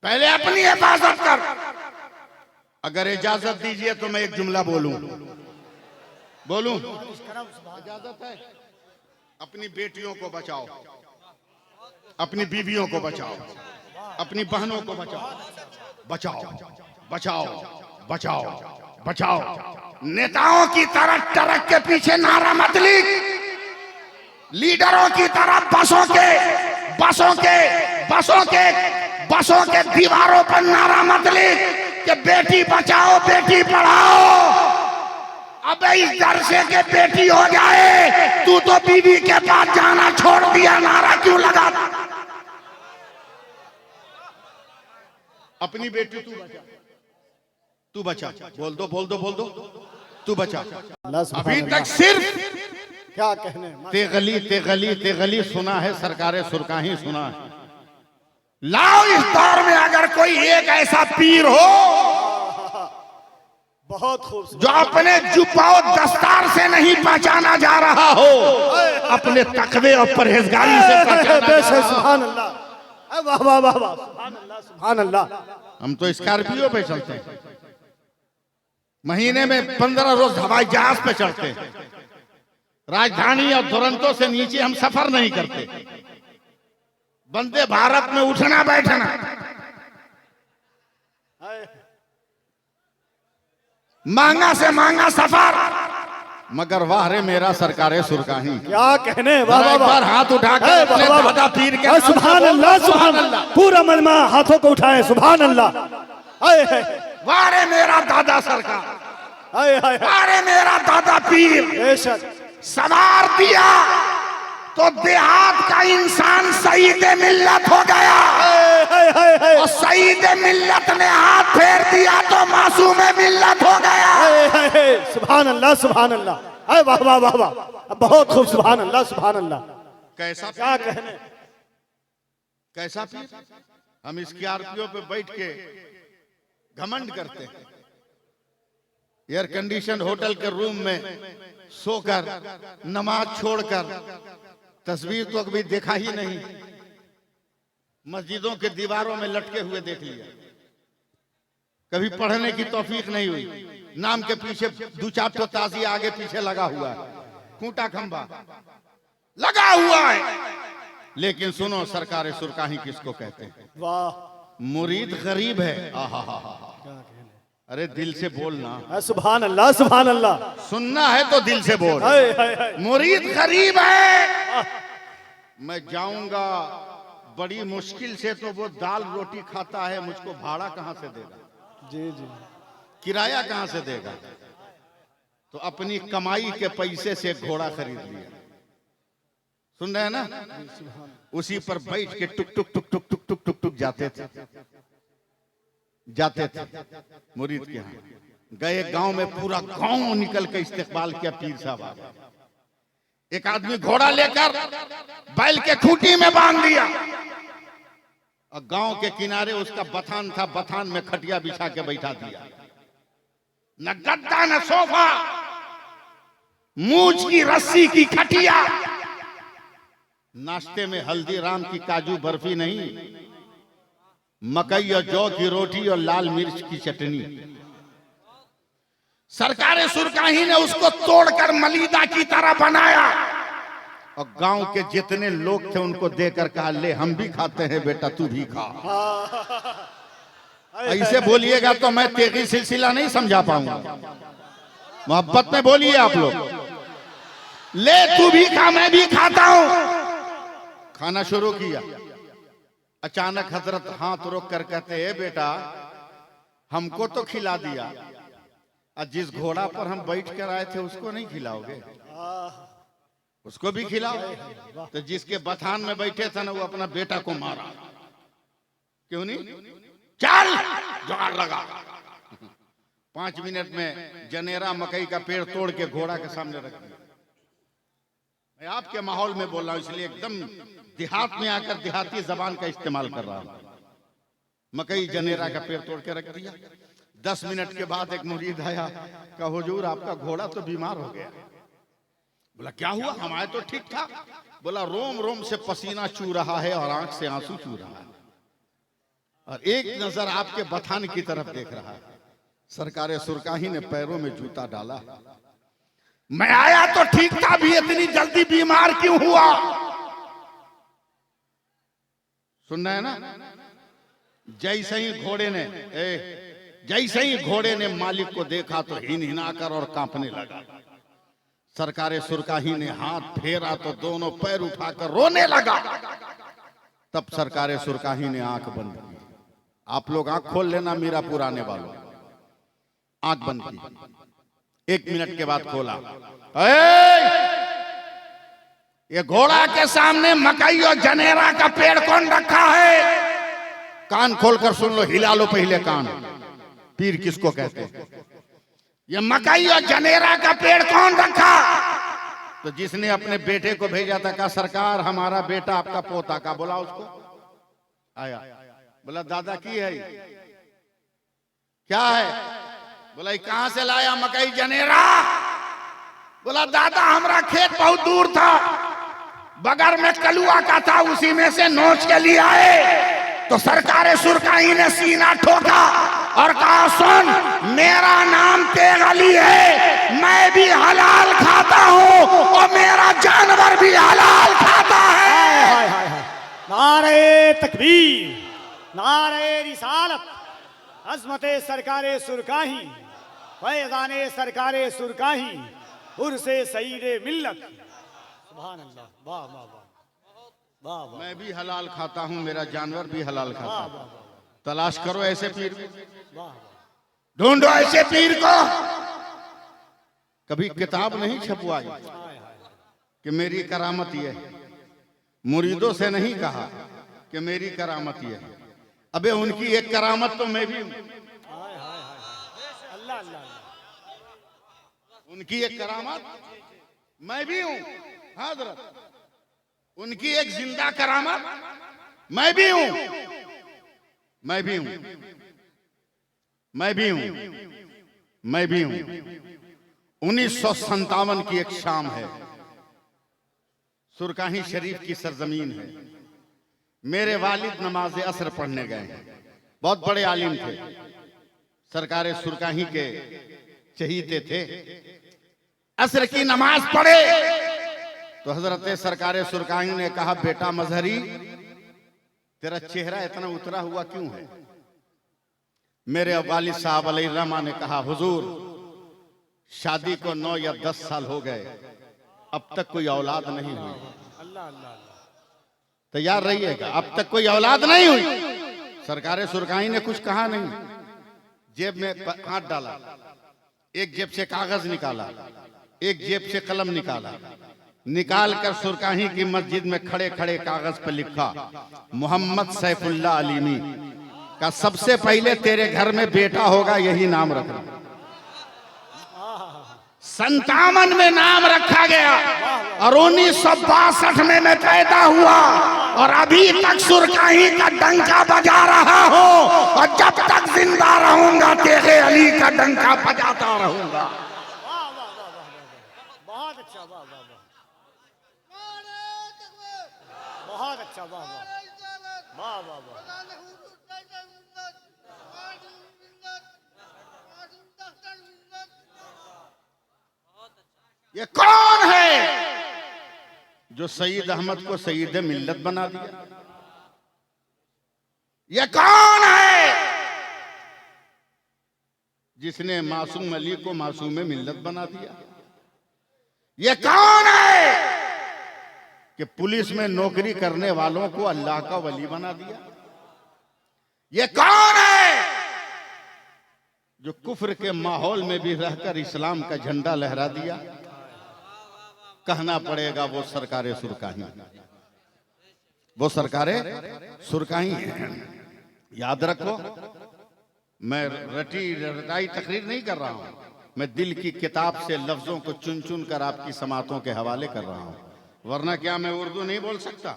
पहले अपनी हिफाजत कर। अगर इजाजत दीजिए तो मैं एक जुमला बोलूं। इजाजत है? अपनी बेटियों को बचाओ, अपनी बीवियों को बचाओ, अपनी बहनों को बचाओ, बचाओ बचाओ बचाओ बचाओ। नेताओं की तरह ट्रक के पीछे नारा मत लिख, लीडरों की तरह बसों के दीवारों पर नारा मत लिख कि बेटी बचाओ बेटी पढ़ाओ। अबे इस दर से के बेटी हो जाए, तू तो बीवी के पास जाना छोड़ दिया, नारा क्यों लगा? अपनी बेटी तू बचा, बोल दो तू बचा। अभी तक सिर्फ क्या कहने ते गली सुना है, सरकारें सुरकाही सुना है। लाओ इस दौर में अगर कोई एक ऐसा पीर हो बहुत खूब, जो अपने जुब्बाओ दस्तार से नहीं पहचाना जा रहा हो, अपने तकवे और परहेजगारी से पहचाना जा रहा हो। सुभान अल्लाह, वाह वाह वाह वाह, सुभान अल्लाह सुभान अल्लाह। हम तो स्कॉर्पियो पे चलते हैं, महीने में 15 रोज हवाई जहाज पे चढ़ते हैं, राजधानी और दुरंतो से नीचे हम सफर नहीं करते। वंदे भारत में उठना बैठना, महंगा से महंगा सफर, मगर वाह रे मेरा सरकारे सुरकाही। क्या कहने, वाह वाह वाह, हाथ उठा के अपने दादा पीर के सुभान अल्लाह सुभान अल्लाह। पूरा मजमा हाथों को उठाए, सुभान अल्लाह। वाह रे मेरा दादा सरकार, वाह रे मेरा दादा पीर। सवार दिया तो देहात का इंसान शहीद मिल्लत हो गया, और शहीद मिल्लत ने हाथ फेर दिया तो मासूम मिल्लत हो गया। सुभान अल्लाह सुभान अल्लाह, वाह वाह वाह वाह, बहुत खूब, सुभान अल्लाह सुभान अल्लाह। कैसा क्या कहने, कैसा पीर। हम स्कॉर्पियो पे बैठ के घमंड करते हैं, एयर कंडीशन होटल के रूम में सोकर, नमाज छोड़कर, तस्वीर तो कभी देखा ही नहीं, मस्जिदों के दीवारों में लटके हुए देख लिया, कभी पढ़ने की तौफीक नहीं हुई। नाम के पीछे दो चार तो ताजी आगे पीछे लगा हुआ है, खूंटा खंबा लगा हुआ है। लेकिन सुनो, सरकारे सुरकाही किसको कहते हैं? वाह, मुरीद गरीब है। अरे दिल से बोलना, सुभान अल्लाह सुभान अल्लाह। सुनना है तो दिल से बोल। मुरीद गरीब है। मैं जाऊंगा बड़ी मुश्किल से, तो वो दाल रोटी खाता है, मुझको भाड़ा कहां से देगा? जी जी, किराया कहां से देगा? तो अपनी कमाई के पैसे से घोड़ा खरीद लिया। सुन रहे हैं ना? उसी पर बैठ के टुक टुक टुक टुक टुक टुक टुक टुक जाते थे मुरीद के यहाँ। गए गांव में, पूरा गांव निकल के इस्तेकबाल किया पीर साहब। एक आदमी घोड़ा लेकर बैल के खूंटी में बांध दिया, और गांव के किनारे उसका बथान था, बथान में खटिया बिछा के बैठा दिया। न गद्दा न सोफा, मूंछ की रस्सी की खटिया। नाश्ते में हल्दीराम की काजू बर्फी नहीं, मकई और जौ की रोटी और लाल मिर्च की चटनी। सरकारे सुरकाही ने उसको तोड़कर मलीदा की तरह बनाया, और गांव के जितने लोग थे उनको देकर कहा, ले हम भी खाते हैं बेटा, तू भी खा। ऐसे बोलिएगा तो मैं तेगी सिलसिला नहीं समझा पाऊंगा। मोहब्बत में बोलिए आप लोग। ले तू भी खा, मैं भी खाता हूं। खाना शुरू किया। अचानक हजरत हाथ रोक कर कहते हैं, बेटा हमको तो खिला दिया, और जिस घोड़ा पर हम बैठ कर आए थे उसको नहीं खिलाओगे? उसको भी खिलाओ। तो जिसके बथान में बैठे थे ना, वो अपना बेटा को मारा। क्यों नहीं? चल जुगाड़ लगा। 5 मिनट में जनेरा मकई का पेड़ तोड़ के घोड़ा के सामने रख दिया। मैं आपके माहौल में बोल रहा हूं, इसलिए एकदम देहात में आकर देहाती जबान का इस्तेमाल कर रहा हूं। मकई जनेरा का पेड़ तोड़ के रख दिया। 10 मिनट के बाद एक मुरीद आया, कहा हुजूर आपका घोड़ा तो बीमार हो गया। बोला क्या हुआ? हमारे तो ठीक था। बोला रोम रोम से पसीना चू रहा है और आंख से आंसू चू रहा है। और एक नजर आपके बथान की तरफ देख रहा है। सरकार सुरकाही ने पैरों में जूता डाला। मैं आया तो ठीक था, भी इतनी जल्दी बीमार क्यों हुआ? सुन रहे हैं ना? जैसे ही घोड़े ने मालिक को देखा तो हिन हिनाकर और कांपने लगा। सरकार सुरकाही ने हाथ फेरा तो दोनों पैर उठाकर रोने लगा। तब सरकार सुरकाही ने आंख बंद की। आप लोग आंख खोल लेना, मीरापुर आने वालों, आंख बंद की। 1 मिनट के बाद खोला। ये घोड़ा के सामने मकई और जनेरा का पेड़ कौन रखा है? कान खोलकर सुन लो, हिला लो पहले कान। पीर किसको कहते हैं? ये मकई और जनेरा का पेड़ कौन रखा? तो जिसने अपने बेटे को भेजा था, कहा सरकार हमारा बेटा आपका पोता का। बोला उसको, आया, बोला दादा की है क्या है? बोला कहां से लाया मकई जनेरा? बोला दादा हमारा खेत बहुत दूर था, बगल में कलुआ का था, उसी में से नोच के लिए आए। तो सरकार सुरकाही ने सीना ठोका और कहा सुन, मेरा नाम तेग अली है, मैं भी हलाल खाता हूं और मेरा जानवर भी हलाल खाता है। नारे तकबीर, नारे रिसालत, अज़मते सरकारे सुरकाही, फैज़ाने सरकारे सुरकाही, उर्से सईदे मिल्लत। सुभान अल्लाह, वाह वाह वाह वाह वाह। मैं भी हलाल खाता हूं, मेरा जानवर भी हलाल खाता है। तलाश करो ऐसे पीर, ढूंढो ऐसे पीर को। कभी किताब नहीं छपवाई कि मेरी करामत ये है, मुरीदों से नहीं कहा कि मेरी करामत ये है। अबे उनकी एक करामत तो मैं भी हूं। अल्लाह अल्लाह, उनकी एक करामत मैं भी हूं। हजरत उनकी एक जिंदा करामत मैं भी हूं, मैं भी हूं, मैं भी हूं, मैं भी हूं। 1957 की एक शाम है, सुरकाही शरीफ की सरजमीन है। मेरे वालिद नमाज असर पढ़ने गए हैं। बहुत बड़े आलिम थे, सरकार सुरकाही के चहीते थे। असर की नमाज पढ़े तो हजरत सरकार सुरकाही ने कहा बेटा मजहरी, तेरा चेहरा इतना उतरा हुआ क्यों है? मेरे वालिद साहब अलैहिर्रहमा ने कहा हुजूर, शादी को 9 या 10 साल हो गए, अब तक कोई औलाद नहीं हुई। अल्लाह अल्लाह, तैयार रहिएगा, अब तक कोई औलाद नहीं हुई। सरकार सुरकाही ने कुछ कहा नहीं, जेब में हाथ डाला, एक जेब से कागज निकाला, एक जेब से कलम निकाला, निकाल कर सुरकाही की मस्जिद में खड़े खड़े कागज पर लिखा मोहम्मद सैफुल्लाह अलीमी का सबसे पहले तेरे घर में बेटा होगा, यही नाम रखना। 57 में नाम रखा गया और 1962 में मैं पैदा हुआ और अभी तक सुरकाही का डंका बजा रहा हूं और जब तक जिंदा रहूंगा तेरे अली का डंका बजाता रहूंगा। बहुत अच्छा, वाह वाह वाह, बहुत अच्छा, वाह वाह वाह वाह वाह। ये कौन है जो सईद अहमद को सईद मिल्लत बना दिया? ये कौन है जिसने मासूम अली को मासूम मिल्लत बना दिया? ये कौन है कि पुलिस में नौकरी करने वालों को अल्लाह का वली बना दिया? ये कौन है जो कुफ्र के माहौल में भी रहकर इस्लाम का झंडा लहरा दिया? कहना पड़ेगा वो सरकारे सुरकाही, वो सरकारे सुरकाही है। याद रखो, मैं रटाई तकरीर नहीं कर रहा हूं, मैं दिल की किताब से लफ्जों को चुन चुन कर आपकी समातों के हवाले कर रहा हूं। वरना क्या मैं उर्दू नहीं बोल सकता?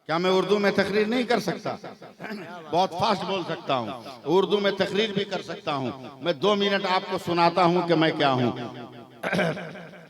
क्या मैं उर्दू में तकरीर नहीं कर सकता? बहुत फास्ट बोल सकता हूं, उर्दू में तकरीर भी कर सकता हूं। मैं 2 मिनट आपको सुनाता हूं कि मैं क्या हूं।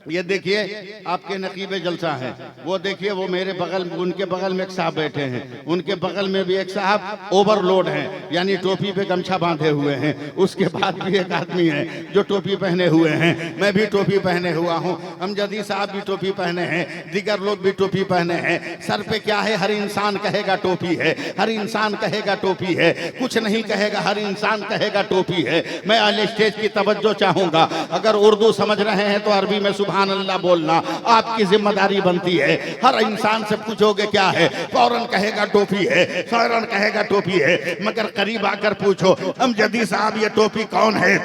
ये देखिए आपके नकीबे जलसा है, वो देखिए वो मेरे बगल, उनके बगल में एक साहब बैठे हैं, उनके बगल में भी एक साहब ओवरलोड हैं, यानी टोपी पे गमछा बांधे हुए हैं, उसके बाद भी एक आदमी है जो टोपी पहने हुए हैं, मैं भी टोपी पहने हुआ हूँ, अमजदी साहब भी टोपी पहने हैं, दिगर लोग भी टोपी पहने हैं। सर पे क्या है, हर इंसान कहेगा टोपी है, हर इंसान कहेगा टोपी है, कुछ नहीं कहेगा, हर इंसान कहेगा टोपी है। मैं अल स्टेज की तवज्जो चाहूंगा, अगर उर्दू समझ रहे हैं तो अरबी में सुभान अल्लाह बोलना आपकी जिम्मेदारी बनती है। हर इंसान से पूछोगे क्या है, फौरन कहेगा टोपी है, फौरन कहेगा टोपी है, मगर करीब आकर पूछो अमजदी साहब ये टोपी कौन है,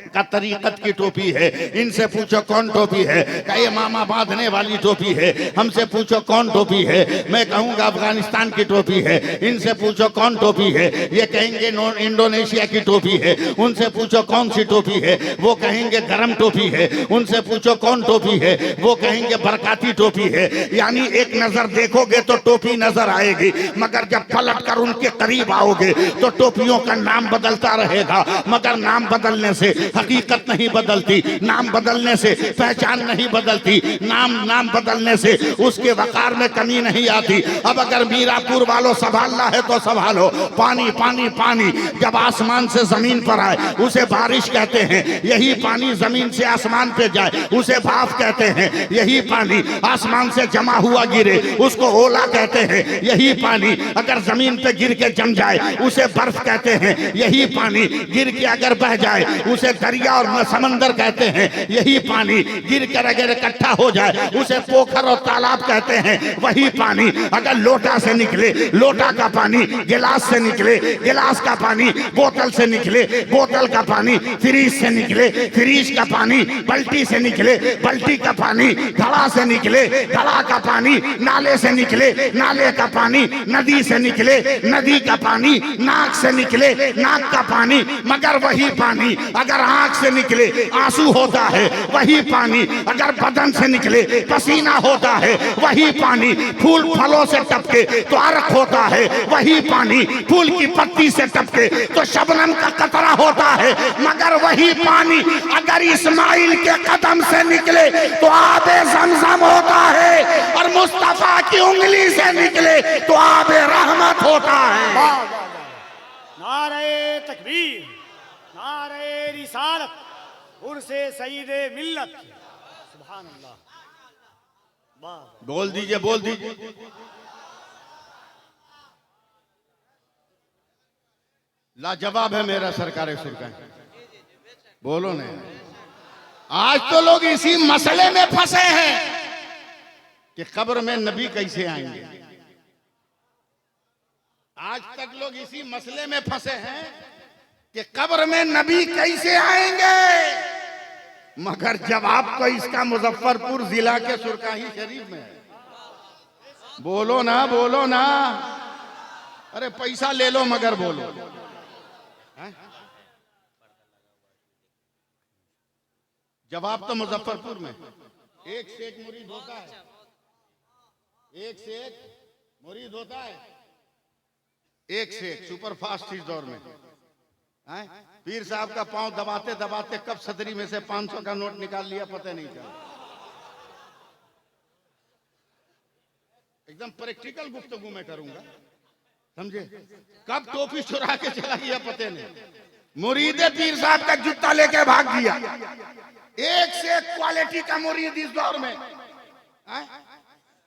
का तरीकत की टोपी है, इनसे पूछो कौन टोपी है, का ये मामा बांधने वाली टोपी है, हमसे पूछो कौन टोपी है, मैं कहूंगा अफगानिस्तान की टोपी है, इनसे पूछो कौन टोपी है, ये कहेंगे इंडोनेशिया की टोपी है, उनसे पूछो कौन सी टोपी है, वो कहेंगे गरम टोपी है, उनसे पूछो कौन टोपी है, वो कहेंगे बरकाती टोपी है। यानी एक नजर देखोगे तो टोपी नजर आएगी, मगर जब पलट कर उनके करीब आओगे तो टोपियों का नाम बदलता रहेगा, मगर नाम बदलने से हकीकत नहीं बदलती, नाम बदलने से पहचान नहीं बदलती, नाम बदलने से उसके वकार में कमी नहीं आती। अब अगर मीरापुर वालों संभालना है तो संभालो, पानी पानी पानी जब आसमान से जमीन पर आए उसे बारिश कहते हैं, यही पानी जमीन से आसमान पे जाए उसे भाप कहते हैं, यही पानी आसमान से जमा हुआ गिरे उसको ओला कहते हैं, यही पानी अगर जमीन पे गिर के जम जाए उसे बर्फ कहते हैं, यही पानी गिर के अगर बह जाए उसे दरिया और समंदर कहते हैं, यही पानी गिर कर अगर इकट्ठा हो जाए उसे पोखर और तालाब कहते हैं, वही पानी अगर लोटा से निकले, लोटा का पानी गिलास से निकले, गिलास का पानी बोतल से निकले, बोतल का पानी फ्रीज से निकले, फ्रीज का पानी बल्टी से निकले, बल्टी का पानी घड़ा से निकले, घड़ा का पानी नाले से निकले, नाले का पानी नदी से निकले, नदी का पानी नाक से निकले, नाक का पानी, मगर वही पानी अगर आंख से निकले आंसू होता है, वही पानी अगर बदन से निकले पसीना होता है, वही पानी फूल फलों से टपके तो अर्क होता है, वही पानी फूल की पत्ती से टपके तो शबनम का कतरा होता है, मगर वही पानी अगर इस्माइल के कदम से निकले तो आबे ज़मज़म होता है, और मुस्तफा की उंगली से निकले तो आबे रहमत होता है। नारे तकबीर, नारे रिसालत, उर्से सईदे मिल्लत, सुभान अल्लाह। वाह, बोल दीजिए, बोल दीजिए। लाजवाब है मेरा सरकार सुरकार, बोलो ने। आज तो लोग इसी मसले में फंसे हैं कि कब्र में नबी कैसे आएंगे। आज तक लोग इसी मसले में फंसे हैं कि कब्र में नबी कैसे आएंगे, मगर जवाब तो इसका मुजफ्फरपुर जिला के सुरकाही शरीफ में है। बोलो ना, बोलो ना, अरे पैसा ले लो मगर बोलो। जवाब तो मुजफ्फरपुर में, एक से एक मुरीद होता है, एक से एक मुरीद होता है, एक से एक सुपर फास्ट इस दौर में। पीर साहब का पांव दबाते दबाते कब सदरी में से 500 का नोट निकाल लिया पता नहीं चला। एकदम प्रैक्टिकल गुफ्तगू में करूंगा, समझे। कब टोपी चुरा के चला गया पता नहीं। मुरीदे पीर साहब का जूता लेके भाग दिया, एक से एक क्वालिटी का मुरीद इस दौर में।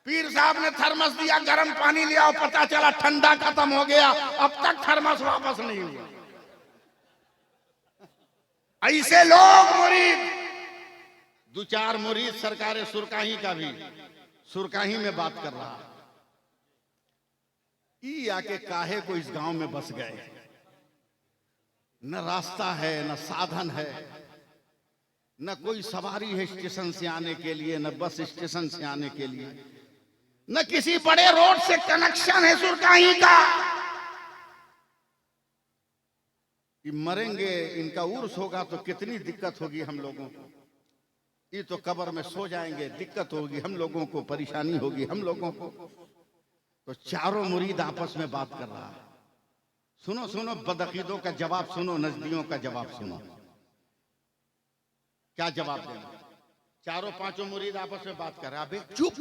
पीर साहब ने थर्मस दिया, गर्म पानी लिया और पता चला ठंडा खत्म हो गया, अब तक थर्मस वापस नहीं हुआ। ऐसे लोग मुरीद, दो चार मुरीद सरकारे सुरकाही का भी सुरकाही में बात कर रहा है। ई आके काहे को इस गांव में बस गए, न रास्ता है, न साधन है, न कोई सवारी है स्टेशन से आने के लिए, न बस स्टेशन से आने के लिए, न किसी बड़े रोड से कनेक्शन है सुरकाही का। ये मरेंगे, इनका उर्स होगा तो कितनी दिक्कत होगी हम लोगों को। ये तो कब्र में सो जाएंगे, दिक्कत होगी हम लोगों को, परेशानी होगी हम लोगों को। तो चारों मुरीद आपस में बात कर रहा है। सुनो सुनो, बदअकीदों का जवाब सुनो, नजदियों का जवाब सुनो। क्या जवाब देना? चारों पांचों मुरीद आपस में बात कर रहे हैं। अबे चुप,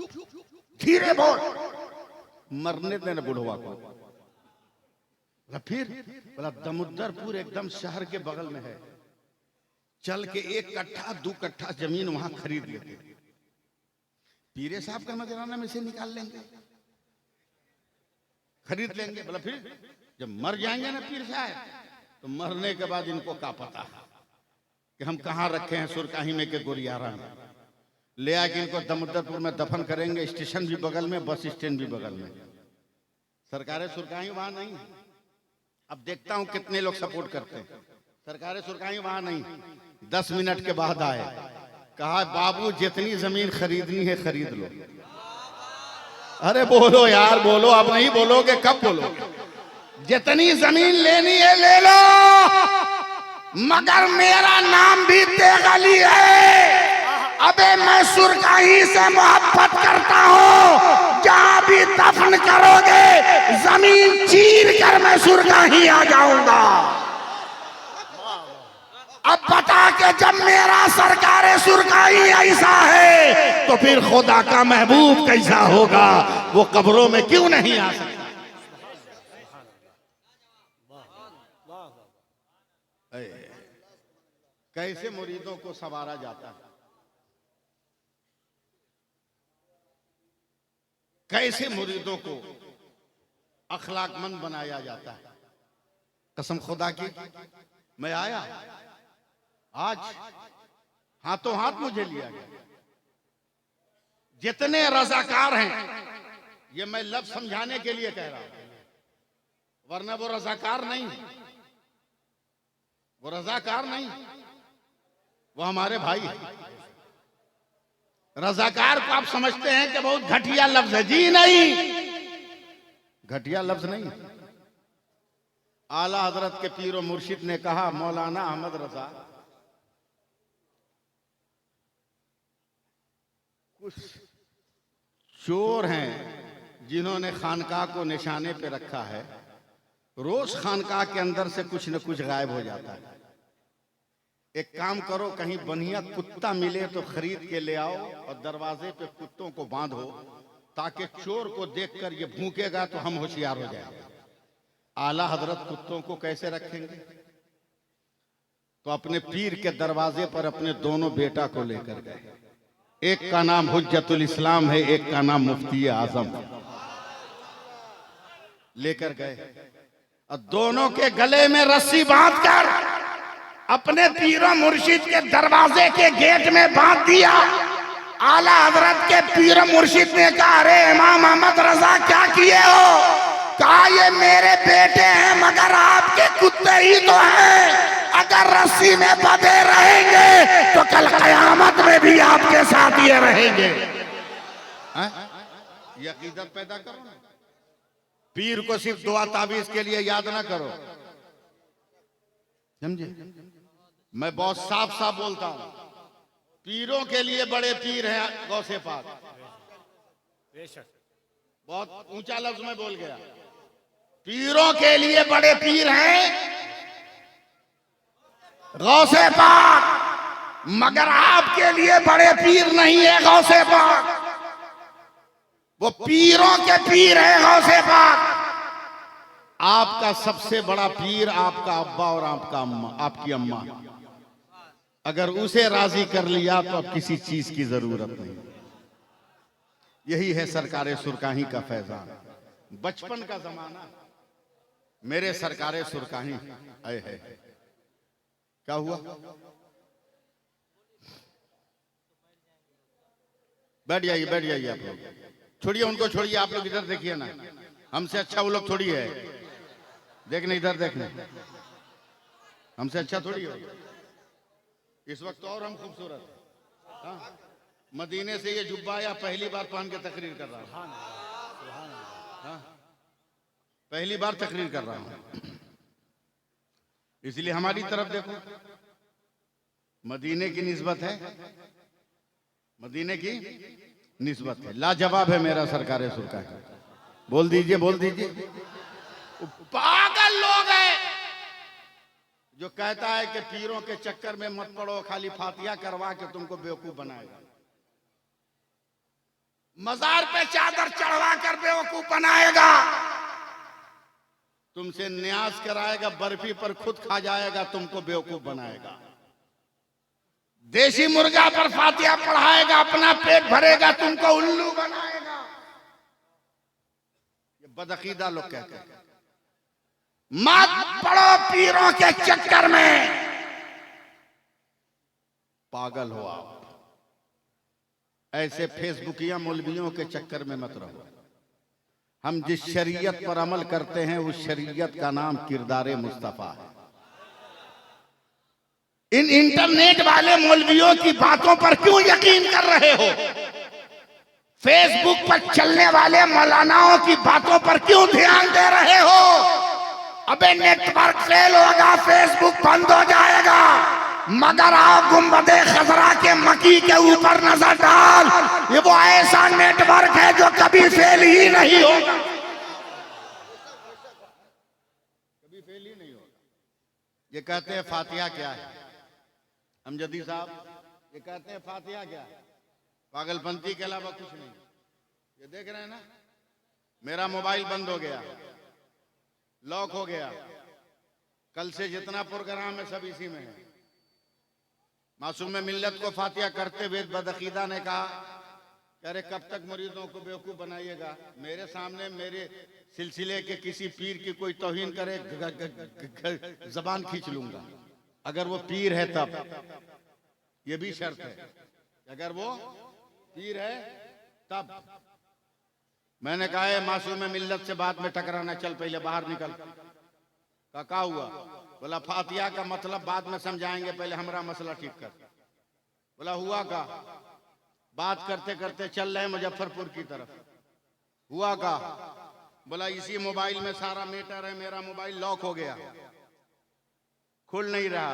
धीरे बोल, मरने देना बुढ़वा को। बोला फिर? बोला दमुद्दरपुर एकदम शहर के बगल में है, चल के 1 कट्ठा 2 कट्ठा जमीन वहां खरीद लेते, पीरे साहब का नजराना में से निकाल लेंगे, खरीद लेंगे। बोला फिर? जब मर जाएंगे ना पीर साहब, तो मरने के बाद इनको क्या पता कि हम कहाँ रखे हैं सुरकाही में के गोरियारा में, ले आके इनको दमुद्दरपुर में दफन करेंगे। स्टेशन भी बगल में, बस स्टैंड भी बगल में। सरकारें सुरकाही वहां नहीं। अब देखता हूं कितने लोग सपोर्ट करते हैं। सरकारें सुरकाही वहां नहीं। 10 मिनट के बाद आए, कहा बाबू जितनी जमीन खरीदनी है खरीद लो। अरे बोलो यार, बोलो, अब नहीं बोलोगे कब बोलोगे? जितनी जमीन लेनी है ले लो, मगर मेरा नाम भी तेगली है। अबे मैं सुरकाही से मोहब्बत करता हूँ, जहां भी दफन करोगे जमीन चीर कर मैं सुरकाही आ जाऊंगा। अब बता के जब मेरा सरकारे सुरकाही ऐसा है, तो फिर खुदा का महबूब कैसा होगा? वो कब्रों में क्यों नहीं आ सकता? कैसे मुरीदों को संवारा जाता है, कैसे मुरीदों को अखलाकमंद बनाया जाता है। कसम खुदा की, मैं आया आज, हाथों हाथ मुझे लिया गया। जितने रजाकार हैं, ये मैं लफ्ज समझाने के लिए कह रहा हूं, वरना वो रजाकार नहीं, वो रजाकार नहीं, वो हमारे भाई। रजाकार को आप समझते हैं कि बहुत घटिया लफ्ज है। जी नहीं, घटिया लफ्ज नहीं। आला हजरत के पीर और मुर्शिद ने कहा, मौलाना अहमद रजा, कुछ चोर हैं जिन्होंने खानकाह को निशाने पे रखा है, रोज खानकाह के अंदर से कुछ न कुछ गायब हो जाता है। एक काम करो, कहीं बढ़िया कुत्ता मिले तो खरीद के ले आओ और दरवाजे पे कुत्तों को बांधो, ताकि चोर को देखकर ये भूकेगा तो हम होशियार हो जाएंगे। आला हजरत कुत्तों को कैसे रखेंगे? तो अपने पीर के दरवाजे पर अपने दोनों बेटा को लेकर गए। एक का नाम हुज्जतुल इस्लाम है, एक का नाम मुफ्ती आजम। लेकर गए और दोनों के गले में रस्सी बांधकर अपने पीरों मुर्शिद के दरवाजे के गेट में बांध दिया। आला हजरत के पीरों मुर्शिद ने कहा, अरे इमाम अहमद रजा क्या किए हो? कहा, ये मेरे बेटे हैं मगर आपके कुत्ते ही तो हैं। अगर रस्सी में बंधे रहेंगे तो कल कयामत में भी आपके साथ ये रहेंगे। ये अकीदत पैदा करो ना। पीर को सिर्फ दुआ ताबीज के लिए याद ना करो, समझे? मैं बहुत साफ साफ बोलता हूं, पीरों के लिए बड़े पीर हैं गौसे पाक। बहुत ऊंचा लफ्ज में बोल गया। पीरों के लिए बड़े पीर हैं गौसे पाक, मगर आपके लिए बड़े पीर नहीं है गौसे पाक। वो पीरों के पीर है गौसे पाक। आपका सबसे बड़ा पीर आपका अब्बा और आपका अम्मा, आपकी अम्मा। अगर उसे राजी कर लिया तो अब किसी चीज की जरूरत नहीं। यही है सरकारे सुरकाही का फैजान। बचपन का जमाना, मेरे सरकारे सुरकाही आए है। क्या हुआ? बैठ जाइए, बैठ जाइए आप लोग। छोड़िए उनको, छोड़िए, आप लोग इधर देखिए ना। हमसे अच्छा वो लोग थोड़ी है। देखने इधर, देखने, हमसे अच्छा थोड़ी हो। इस वक्त और हम खूबसूरत। हाँ, मदीने से ये जुब्बा या पहली बार पहन के तकरीर कर रहा हूं। हाँ, पहली बार तकरीर कर रहा हूं, इसलिए हमारी तरफ देखो। मदीने की निस्बत है, मदीने की निस्बत है। लाजवाब है मेरा सरकारे सुरकाही। बोल दीजिए, बोल दीजिए। पागल लोग हैं जो कहता है कि पीरों के चक्कर में मत पड़ो, खाली फातिहा करवा के तुमको बेवकूफ बनाएगा। मजार पे चादर चढ़वा कर बेवकूफ बनाएगा, तुमसे न्यास कराएगा, बर्फी पर खुद खा जाएगा, तुमको बेवकूफ बनाएगा। देसी मुर्गा पर फातिहा पढ़ाएगा, अपना पेट भरेगा, तुमको उल्लू बनाएगा। ये बदअकीदा लोग कहते हैं। मत पड़ो पीरों के चक्कर में, पागल हो आप। ऐसे फेसबुकिया मौलवियों के चक्कर में मत रहो। हम जिस शरीयत पर अमल करते हैं उस शरीयत का नाम किरदारे मुस्तफा है। इन इंटरनेट वाले मौलवियों की बातों पर क्यों यकीन कर रहे हो? फेसबुक पर चलने वाले मौलानाओं की बातों पर क्यों ध्यान दे रहे हो? अबे नेटवर्क फेल होगा, फेसबुक बंद हो जाएगा, मगर आओ गुंबदे खजरा के मकी के ऊपर नजर डाल, ये वो ऐसा नेटवर्क है जो कभी फेल ही नहीं होगा, कभी फेल ही नहीं होगा। ये कहते हैं फातिहा क्या है? अमजदी साहब ये कहते हैं फातिहा क्या है? पागलपंती के अलावा कुछ नहीं। ये देख रहे हैं ना, मेरा मोबाइल बंद हो गया, लॉक हो गया, कल से जितना प्रोग्राम है सब इसी में है। मासूम मिल्लत को फातिहा करते हुए बदअकीदा ने कहा, अरे कब तक मरीजों को बेवकूफ बनाइएगा? मेरे सामने मेरे सिलसिले के किसी पीर की कोई तौहीन करे, जबान खींच लूंगा। अगर वो पीर है तब, ये भी शर्त है, अगर वो पीर है तब। मैंने कहा है मासूम मिल्लत से बात में टकराना, चल पहले बाहर निकल। क्या हुआ? बोला फातिहा का मतलब बाद में समझाएंगे, पहले हमारा मसला ठीक कर। बोला हुआ का? बात करते करते चल रहे मुजफ्फरपुर की तरफ। हुआ का? बोला इसी मोबाइल में सारा मैटर है, मेरा मोबाइल लॉक हो गया, खुल नहीं रहा।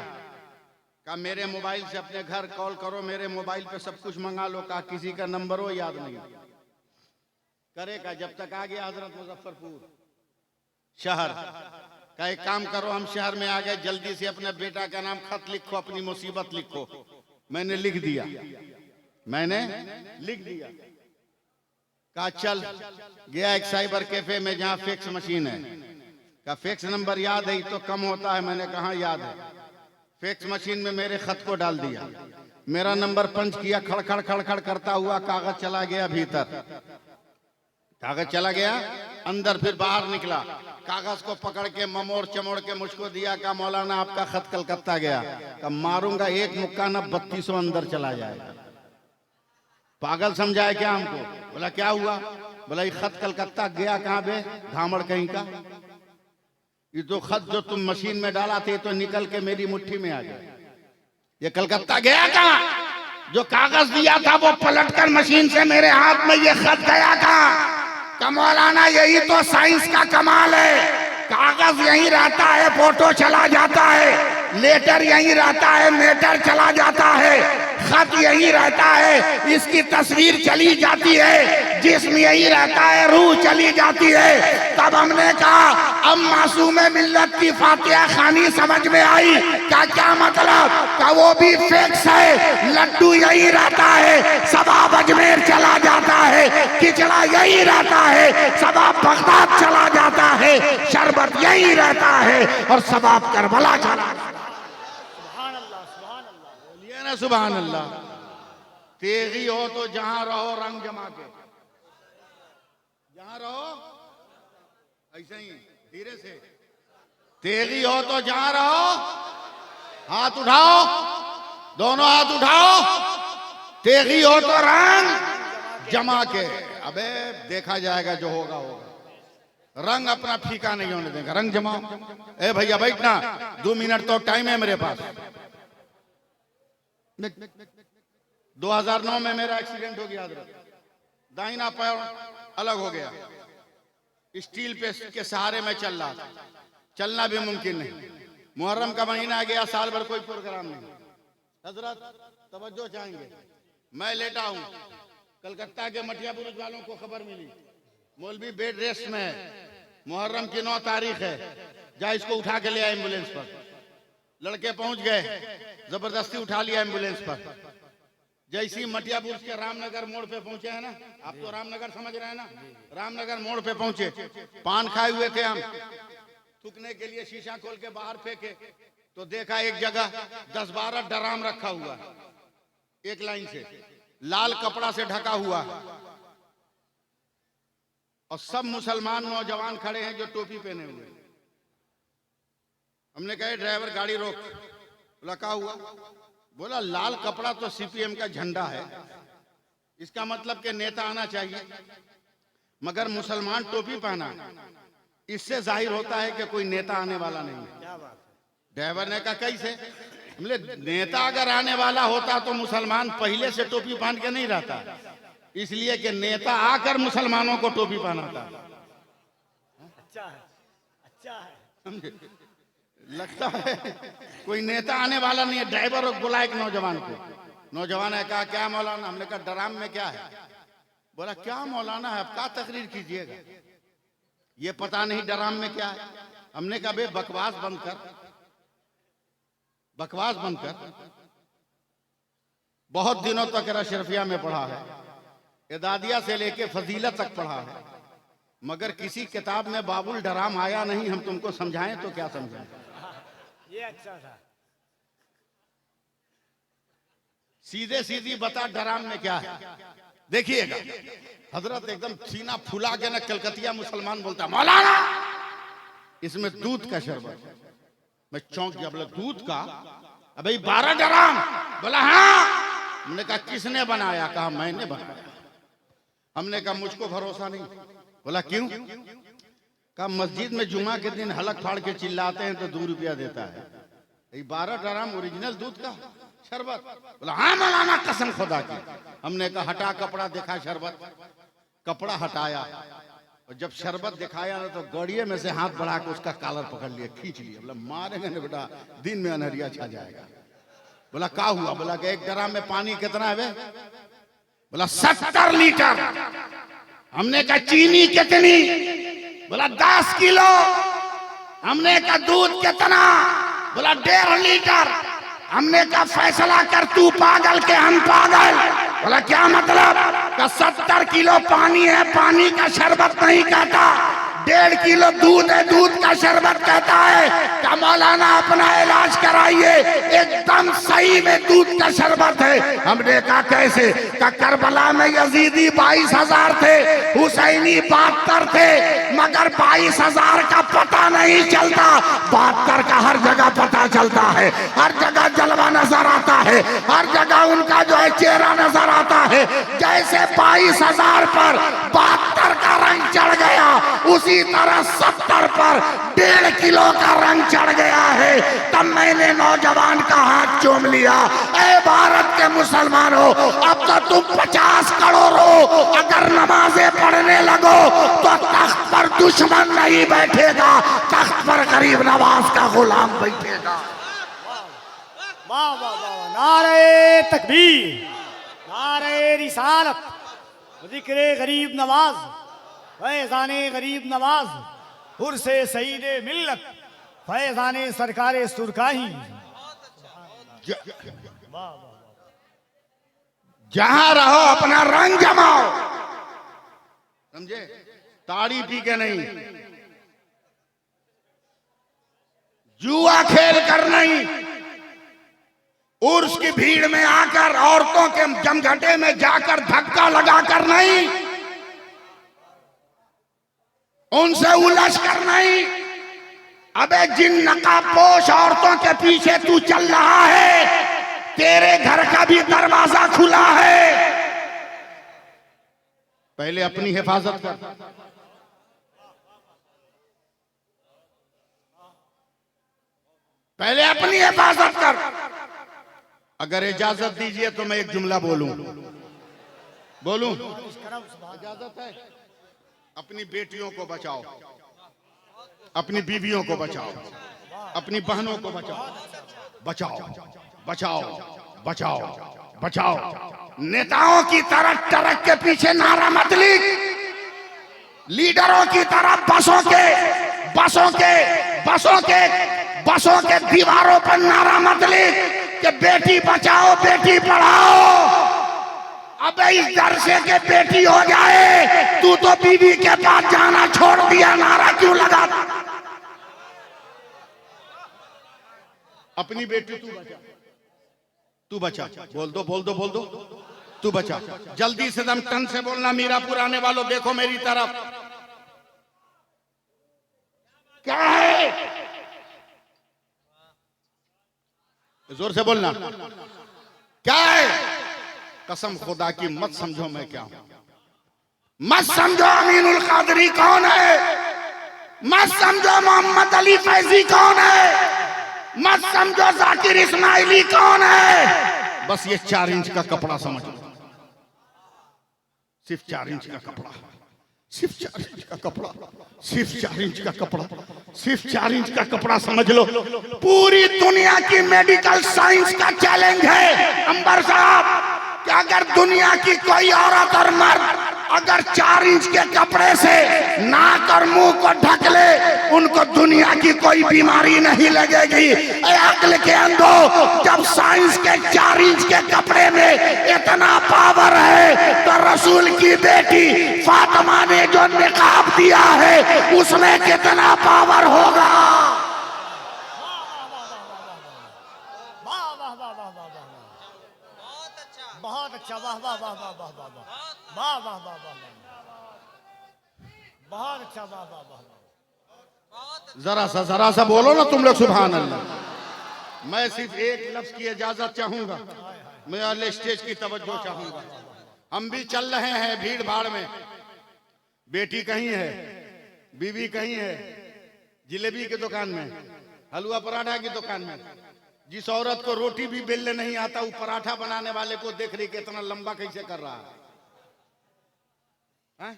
कहा मेरे मोबाइल से अपने घर कॉल करो, मेरे मोबाइल पे सब कुछ मंगा लो। कहा किसी का नंबर हो याद नहीं करेगा। जब तक आ गया हजरत मुजफ्फरपुर शहर, का एक काम करो, हम शहर में आ गए, जल्दी से अपने बेटा का नाम खत लिखो, अपनी मुसीबत लिखो। मैंने लिख दिया, मैंने लिख दिया। कहा चल। गया एक साइबर कैफे में जहां फैक्स मशीन है। कहा फैक्स नंबर याद है? तो कम होता है। मैंने कहा याद है। फैक्स मशीन में मेरे खत को डाल दिया, मेरा नंबर पंच किया, खड़खड़ खड़खड़ करता हुआ कागज चला गया भीतर, कागज चला गया अंदर, फिर बाहर निकला, कागज को पकड़ के ममोड़ चमोड़ के मुझको दिया। कहा मौलाना आपका खत कलकत्ता गया। कहा मारूंगा एक मुक्का ना 3200 अंदर चला जाएगा। पागल समझाए क्या हमको? बोला क्या हुआ? बोला ये खत कलकत्ता गया कहाँ बे धामड़ कहीं का? ये तो खत जो तुम मशीन में डाला थे तो निकल के मेरी मुट्ठी में आ गया। ये कलकत्ता गया कहाँ? जो कागज दिया था वो पलटकर मशीन से मेरे हाथ में ये खत गया कहाँ? मौलाना यही तो साइंस का कमाल है। कागज यहीं रहता है, फोटो चला जाता है, लेटर यहीं रहता है, मेटर चला जाता है, खत यहीं रहता है, इसकी तस्वीर चली जाती है, जिस्म यहीं रहता है, रूह चली जाती है। तब हमने कहा अब मासूम मिल्लत की फातिहा खानी समझ में आई। क्या मतलब? का वो भी फिक्स है, लड्डू यहीं रहता है, सबाब अजमेर चला जाता है, खिचड़ा यहीं रहता है, सबाब बगदाद चला जाता है, शरबत यहीं रहता है और सबाब करबला चला जाता है। बोलिए ना सुभान अल्लाह। तेगी हो तो जहां रहो रंग जमा के, जहां रहो ऐसे ही धीरे से। तेगी हो तो जहां रहो, हाथ उठाओ, दोनों हाथ उठाओ। तेगी हो तो रंग जमा के। अबे देखा जाएगा, जो होगा होगा। रंग अपना फीका नहीं होने देगा, रंग जमाओ। ए भैया बैठना, 2 मिनट तो टाइम है मेरे पास। 2009 में मेरा एक्सीडेंट हो गया, दाहिना पैर अलग हो गया, स्टील पे के सहारे में चल रहा था, चलना भी मुमकिन नहीं। मुहर्रम का महीना आ गया, साल भर कोई प्रोग्राम नहीं। हजरत तवज्जो चाहेंगे, मैं लेटा हूं, कलकत्ता के मटिया बुरुज वालों को खबर मिली मौलवी बेड रेस्ट में है, मुहर्रम की 9 तारीख है, जा इसको उठा के ले आए एम्बुलेंस पर। लड़के पहुंच गए, जबरदस्ती उठा लिया एम्बुलेंस पर। जैसी मटिया बुर्ज के रामनगर मोड़ पे पहुंचे हैं ना, आप तो रामनगर समझ रहे हैं ना, रामनगर मोड़ पे पहुंचे, पान खाए हुए थे हम, थूकने के लिए शीशा खोल के बाहर फेंके तो देखा एक जगह 10-12 ड्राम रखा हुआ है, एक लाइन से लाल कपड़ा से ढका हुआ है, और सब मुसलमान नौजवान खड़े हैं जो टोपी पहने हुए हैं। हमने कहा ड्राइवर गाड़ी रोक। बोला क्या हुआ? बोला लाल कपड़ा तो सीपीएम का झंडा है, इसका मतलब कि नेता आना चाहिए, मगर मुसलमान टोपी पहना, इससे जाहिर होता है कि कोई नेता आने वाला नहीं है। ड्राइवर ने कहा कैसे? हमने नेता अगर आने वाला होता तो मुसलमान पहले से टोपी पहन के नहीं रहता, इसलिए कि नेता आकर मुसलमानों को टोपी पहनाता। अच्छा है, अच्छा है। लगता है कोई नेता आने वाला नहीं है। ड्राइवर बोला एक नौजवान को, नौजवान ने कहा क्या मौलाना? हमने कहा ड्राम में क्या है? बोला क्या मौलाना है, अब क्या तकरीर कीजिएगा, ये पता नहीं ड्राम में क्या है। हमने कहा बे बकवास बंद कर, बकवास बंद कर। बहुत दिनों तक अशरफिया में पढ़ा है, इदादिया से लेके फजीलत तक पढ़ा है, मगर किसी किताब में बाबुल ड्राम आया नहीं। हम तुमको समझाएं तो क्या समझाएं? ये अच्छा था। सीधे सीधी बता ड्राम में क्या है। देखिएगा हजरत एकदम सीना फुला के ना कलकतिया मुसलमान बोलता मौलाना इसमें दूध का शरबत। मैं चौंक गया, बोला दूध का? अबे 12 ड्राम। बोला हाँ। हमने कहा किसने बनाया? कहा मैंने बनाया। हमने कहा मुझको भरोसा नहीं। बोला क्यों? कहा मस्जिद में जुमा के दिन हलक फाड़ के चिल्लाते हैं तो 2 रुपया देता है। 12 ड्राम ओरिजिनल दूध का शरबत। बोला हाँ मौलाना कसम खुदा की। हमने कहा हटा कपड़ा, देखा शरबत, कपड़ा हटाया, और जब शरबत दिखाया ना तो गड़िए में से हाथ बढ़ा के उसका कॉलर पकड़ लिया, खींच लिया। बोला मारेंगे ना बेटा, दिन में अनहरिया छा जाएगा। बोला क्या हुआ? बोला कि 1 ड्राम में पानी कितना है बे? बोला 70 लीटर। हमने कहा चीनी कितनी? बोला 10 किलो। हमने कहा दूध कितना? बोला 1.5 लीटर। हमने कहा फैसला कर, तू पागल के हम पागल? बोला क्या मतलब? का 70 किलो पानी है, पानी का शरबत नहीं कहता। 1.5 किलो दूध है, दूध का शरबत कहता है। का मौलाना अपना इलाज कराइए, एकदम सही में दूध का शरबत है। हमने कहा कैसे? का करबला में यजीदी 22,000 थे, हुसैनी 72 थे, मगर 22,000 का पता नहीं चलता, 72 का हर जगह पता चलता है। हर जगह जलवा नजर आता है, हर जगह उनका जो है चेहरा नजर आता है। जैसे 22,000 पर 72 का रंग चढ़ गया, उसी तरह 70 पर 1.5 किलो का रंग चढ़ गया है। तब मैंने नौजवान का हाथ चूम लिया। ऐ भारत के मुसलमानों, अब तो तुम 50 करोड़ हो, अगर नमाजें पढ़ने लगो तो तख्त पर दुश्मन नहीं बैठेगा, तख्त पर गरीब नवाज का गुलाम बैठेगा। वाह वाह वाह, नारे तकबीर, नारे रिसालत, जिक्रे गरीब नवाज, फैजाने गरीब नवाज, हुर्से सईदे मिल्लत, फैजाने सरकारे सुरकाही। जहां रहो अपना रंग जमाओ, समझे? ताड़ी पी के नहीं, जुआ खेल कर नहीं, उर्स की भीड़ में आकर, औरतों के जमघटे में जाकर धक्का लगाकर नहीं, उनसे उलझ कर नहीं। अबे जिन नकाबपोश औरतों के पीछे तू चल रहा है, तेरे घर का भी दरवाजा खुला है। पहले अपनी हिफाजत कर। पहले अपनी हिफाजत कर। अगर इजाजत दीजिए तो मैं एक जुमला बोलूं। इजाजत है? अपनी बेटियों को बचाओ, अपनी बीवियों को बचाओ, अपनी बहनों को बचाओ, बचाओ बचाओ बचाओ बचाओ। नेताओं की तरह ट्रक के पीछे नारा मत लिख, लीडरों की तरह बसों के दीवारों पर नारा मत लिख कि बेटी बचाओ बेटी पढ़ाओ। अबे इस दरसे के बेटी हो जाए, तू तो बीवी के पास जाना छोड़ दिया, नारा क्यों लगा? अपनी बेटी तू बचा, बोल दो बोल दो बोल दो, तू बचा। जल्दी से दम टन से बोलना, मीरापुर आने वालों देखो मेरी तरफ। क्या है? जोर से बोलना, क्या है? कसम खुदा की मत समझो मैं क्या हूं, मत समझो अमीनुल कादरी कौन है, मत समझो मोहम्मद अली फैजी कौन है, मत समझो जाकिर इस्माइली कौन है। बस ये 4 इंच का कपड़ा समझ लो, सिर्फ 4 इंच का कपड़ा, सिर्फ 4 इंच का कपड़ा, सिर्फ 4 इंच का कपड़ा, सिर्फ 4 इंच का कपड़ा समझ लो। पूरी दुनिया की मेडिकल साइंस का चैलेंज है अंबर साहब कि अगर दुनिया की कोई औरत और मर्द अगर 4 इंच के कपड़े से नाक और मुंह को ढक ले, उनको दुनिया की कोई बीमारी नहीं लगेगी। अक्ल के अंधो, जब साइंस के 4 इंच के कपड़े में इतना पावर है, तो रसूल की बेटी फातिमा ने जो निकाब दिया है उसमें कितना पावर होगा। बहुत अच्छा, वाह वाह वाह वाह वाह वाह वाह वाह वाह वाह, बहुत अच्छा, वाह वाह वाह। जरा सा बोलो ना तुम लोग सुभान अल्लाह। मैं सिर्फ एक लफ्ज की इजाजत चाहूंगा, मैं अगले स्टेज की तवज्जो चाहूंगा। हम भी चल रहे हैं भीड़ भाड़ में, बेटी कहीं है, बीवी कहीं है, जिलेबी की दुकान में, हलवा पराठा की दुकान में। जिस औरत को रोटी भी बेलने नहीं आता, वो पराठा बनाने वाले को देख रही कि इतना लंबा कैसे कर रहा है।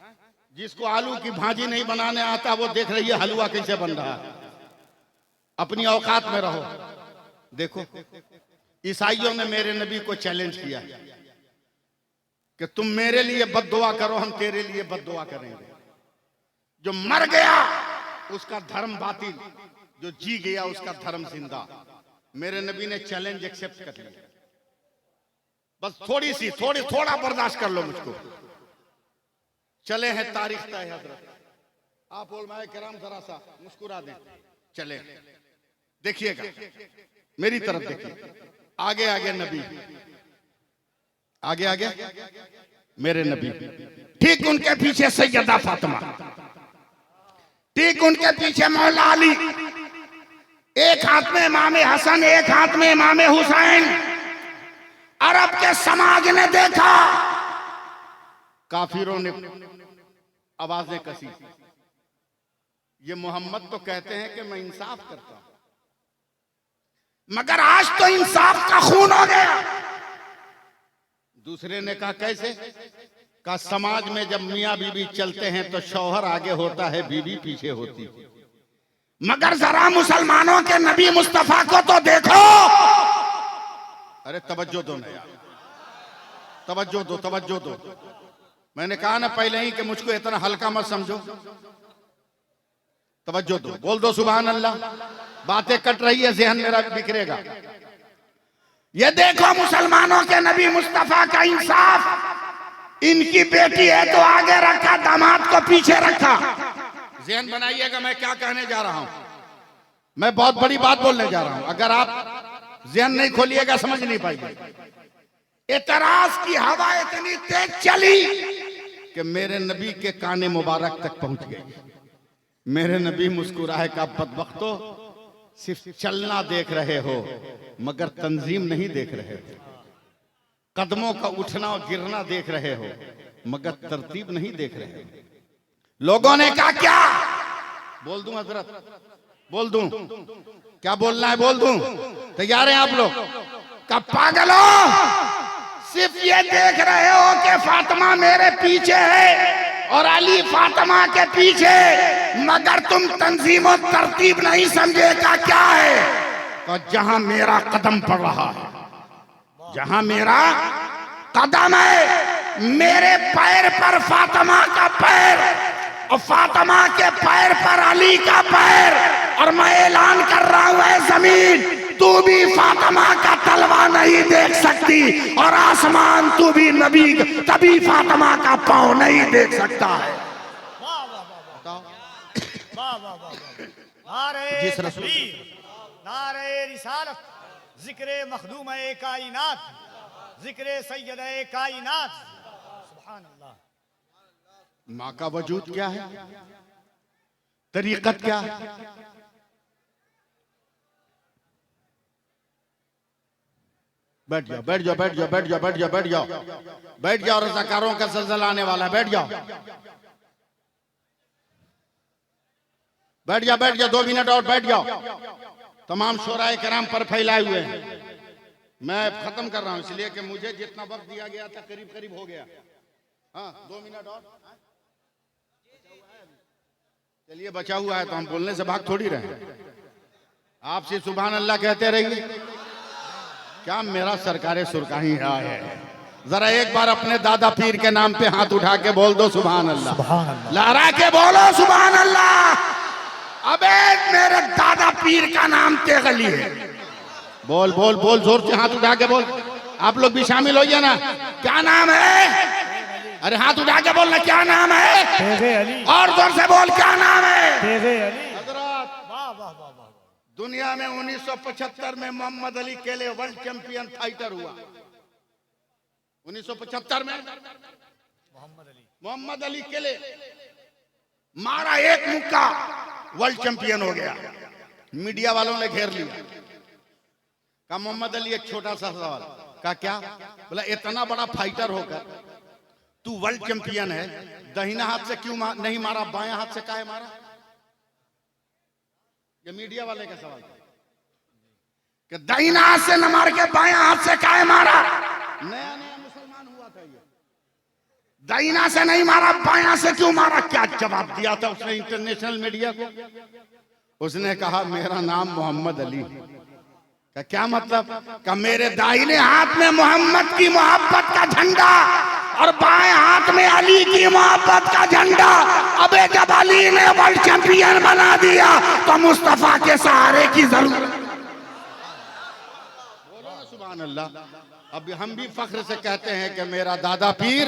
जिसको आलू की भाजी नहीं बनाने आता, वो देख रही है हलवा कैसे बन रहा है। अपनी औकात में रहो। देखो, ईसाइयों ने मेरे नबी को चैलेंज किया कि तुम मेरे लिए बद्दुआ करो, हम तेरे लिए बद्दुआ करेंगे। जो मर गया उसका धर्म बातिल, जो जी गया उसका धर्म जिंदा। मेरे नबी ने चैलेंज एक्सेप्ट कर लिया। बस थोड़ा बर्दाश्त कर लो मुझको। चले हैं तारीख तय हजरत। आप उलमाए किराम जरा सा मुस्कुरा दें। चले, देखिएगा मेरी तरफ, देखिए आगे आगे नबी, आगे आगे मेरे नबी, ठीक उनके पीछे सैयदा फातिमा, ठीक उनके पीछे मौला अली, एक हाथ में इमाम हसन, एक हाथ में इमाम हुसैन। अरब के समाज ने देखा, काफिरों ने आवाजें कसी, ये मोहम्मद तो कहते हैं कि मैं इंसाफ करता हूं, मगर आज तो इंसाफ का खून हो गया। दूसरे ने कहा कैसे? कहा समाज में जब मियां बीवी चलते हैं तो शौहर आगे होता है, बीवी पीछे होती है, मगर जरा मुसलमानों के नबी मुस्तफा को तो देखो। अरे तवज्जो दो ना यार, तवज्जो दो। मैंने कहा ना पहले ही कि मुझको इतना हल्का मत समझो। तवज्जो दो, बोल दो सुभान अल्लाह। बातें कट रही है, ज़हन मेरा बिखरेगा। ये देखो मुसलमानों के नबी मुस्तफा का इंसाफ। इनकी बेटी है तो आगे रखा, दामाद को पीछे रखा। ज़हन बनाइएगा मैं क्या कहने जा रहा हूं। मैं बहुत बड़ी बात बोलने जा रहा हूं, अगर आप ज़हन नहीं खोलिएगा समझ नहीं पाएंगे। एतराज की हवा इतनी तेज चली कि मेरे नबी के काने मुबारक तक पहुंच गई। मेरे नबी मुस्कुराए, का बदबख्तो, सिर्फ चलना देख रहे हो मगर तंजीम नहीं देख रहे हो, कदमों का उठना और गिरना देख रहे हो मगर तरतीब नहीं देख रहे हो। लोगों ने कहा क्या? बोल दूं हजरत, बोल दूं? क्या बोलना है बोल दूं? तैयार हैं आप लोग? का पागलो, सिर्फ ये देख रहे हो कि फातिमा मेरे पीछे है और अली फातिमा के पीछे, मगर तुम तंजीम और तरतीब नहीं समझेगा क्या है? तो जहां मेरा कदम पड़ रहा है, जहां मेरा कदम है, मेरे पैर पर फातिमा का पैर और फातिमा के पैर पर अली का पैर, और मैं ऐलान कर रहा हूं ऐ जमीन, तू भी फातिमा का तलवा नहीं देख सकती, और आसमान तू भी नबी तभी फातिमा का पांव नहीं देख सकता है। वाह वाह वाह वाह वाह वाह वाह। नारे जिस रसूल- तकबीर, नारे रिसालत, जिक्रे मखदूम कायनात, जिक्रे सैयद कायनात। सुभान अल्लाह। माँ का वजूद क्या है, तरीकत क्या है? बैठ जाओ बैठ जाओ बैठ जाओ बैठ जाओ बैठ जाओ बैठ जाओ बैठ जाओ, रज़ाकारों का ज़लज़ला आने वाला है, बैठ जाओ बैठ जाओ बैठ जाओ, 2 मिनट और बैठ जाओ। तमाम शोराए कराम पर फैलाए हुए हैं। मैं खत्म कर रहा हूं इसलिए कि मुझे जितना वक्त दिया गया था करीब करीब हो गया। हाँ 2 मिनट और चलिए, बचा हुआ है तो हम बोलने से भाग थोड़ी रहे। आप सिर्फ सुभान अल्लाह कहते रहिए। क्या मेरा सरकारे सुरकाही है? जरा एक बार अपने दादा पीर के नाम पे हाथ उठा के बोल दो सुभान अल्लाह, लहरा के बोलो सुभान अल्लाह। अबे मेरे दादा पीर का नाम तेगली है। बोल बोल बोल, जोर से हाथ उठा के बोल। आप लोग भी शामिल होइए ना। क्या नाम है? अरे हाथ उठा के बोलना, क्या नाम है? तेगे अली। और जोर से बोल, क्या नाम है? तेगे अली। हजरत, वाह वाह वाह वाह। दुनिया में 1975 में मोहम्मद अली केले वर्ल्ड चैंपियन फाइटर हुआ। 1975 में मोहम्मद अली केले मारा, एक मुक्का, वर्ल्ड चैंपियन हो गया। मीडिया वालों ने घेर लिया। कहा मोहम्मद अली, एक छोटा सा सवाल। कहा क्या? बोला इतना बड़ा फाइटर होकर तू वर्ल्ड चैंपियन है, दाहिना हाथ से क्यों नहीं मारा, बायां हाथ से काहे मारा? ये मीडिया वाले का सवाल था कि दाहिना हाथ से न मार के बायां हाथ से काहे मारा? नया नया मुसलमान हुआ था ये। दाहिना से नहीं मारा, बायां से क्यों मारा? क्या जवाब दिया था उसने इंटरनेशनल मीडिया को? उसने कहा मेरा नाम मोहम्मद अली। का क्या मतलब? का मेरे दाहिने हाथ में मोहम्मद की मोहब्बत का झंडा और बाएं हाथ में अली की मोहब्बत का झंडा। अबे जब अली ने वर्ल्ड चैंपियन बना दिया तो मुस्तफा के सहारे की जरूरत। बोलो ना सुभान अल्लाह। अब हम भी फख्र से कहते हैं कि मेरा दादा पीर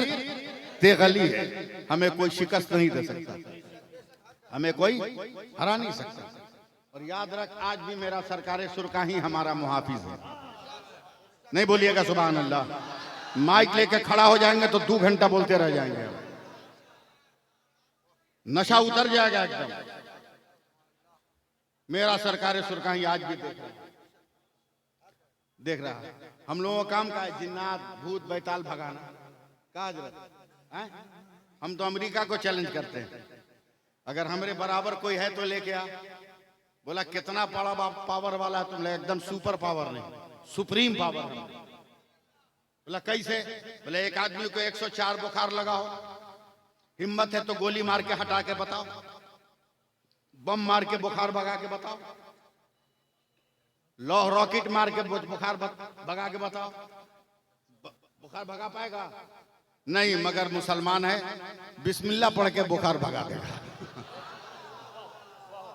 तेगली है। हमें कोई शिकस्त नहीं दे सकता, हमें कोई हरा नहीं सकता। और याद रख, आज भी मेरा सरकारे सुरका ही हमारा मुहाफिज है। नहीं बोलिएगा सुभान अल्लाह। माइक लेके खड़ा हो जाएंगे तो 2 घंटा बोलते रह जाएंगे, नशा उतर जाएगा एकदम। मेरा सरकारे सुरका ही आज भी देख रहा है। हम लोगों का काम का है जिन्नात भूत बैताल भगाना। का हजरत हैं? हम तो अमेरिका को चैलेंज करते हैं, अगर हमारे बराबर कोई है तो लेके आ। बोला कितना बड़ा पावर वाला है तुम? एकदम सुपर पावर नहीं, सुप्रीम पावर है। बोला कैसे? बोले एक आदमी को 104 बुखार लगा हो, हिम्मत है तो गोली मार के हटा के बताओ, बम मार के बुखार भगा के बताओ, लौह रॉकेट मार के बुखार भगा के बताओ। बुखार भगा पाएगा? नहीं, मगर मुसलमान है, बिस्मिल्लाह पढ़ के बुखार भगा देगा।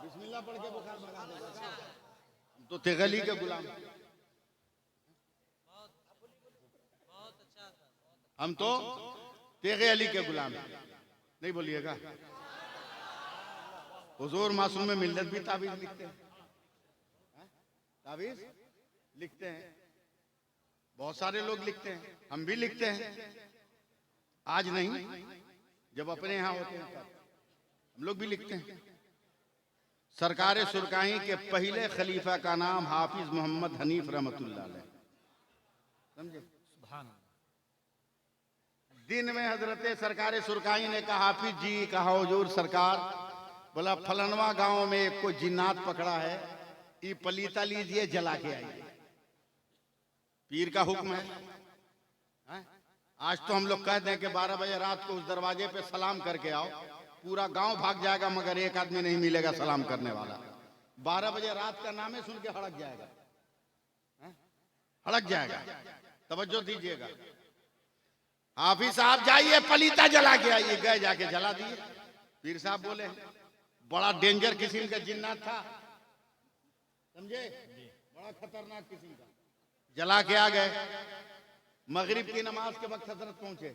बिस्मिल्लाह पढ़ के बुखार भगा देगा। तो तेगली के गुलाम, हम तो तेगे अली के गुलाम हैं। नहीं बोलिएगा। हुजूर मासूम में मिल्लत भी ताबीज लिखते हैं, ताबीज लिखते हैं, बहुत सारे लोग लिखते हैं, हम भी लिखते हैं। आज नहीं, जब अपने यहाँ होते हैं तब हम लोग भी लिखते हैं। सरकारे सुरकाही के पहले खलीफा का नाम हाफिज मोहम्मद हनीफ रहमतुल्लाह अलैह। समझे? दिन में हजरत सरकारे सुरकाही ने कहा हाफिज जी, कहा हुजूर सरकार, बोला फलनवा गांव में एक को जिन्नात पकड़ा है, ये पलीता लीजिए जला के आइए। पीर का हुक्म है। आज तो हम लोग कहते हैं कि 12 बजे रात को उस दरवाजे पे सलाम करके आओ, पूरा गांव भाग जाएगा मगर एक आदमी नहीं मिलेगा सलाम करने वाला। 12 बजे रात का नामे सुन के हड़क जाएगा, हड़क जाएगा। तवज्जो दीजिएगा। हाफिज साहब जाइए पलीता जला के आइए। गए, जाके जला दिए। पीर साहब बोले बड़ा डेंजर किस्म का जिन्नात था। समझे? बड़ा खतरनाक किस्म का जला के आ गए। मगरिब की नमाज के वक्त हजरत पहुंचे।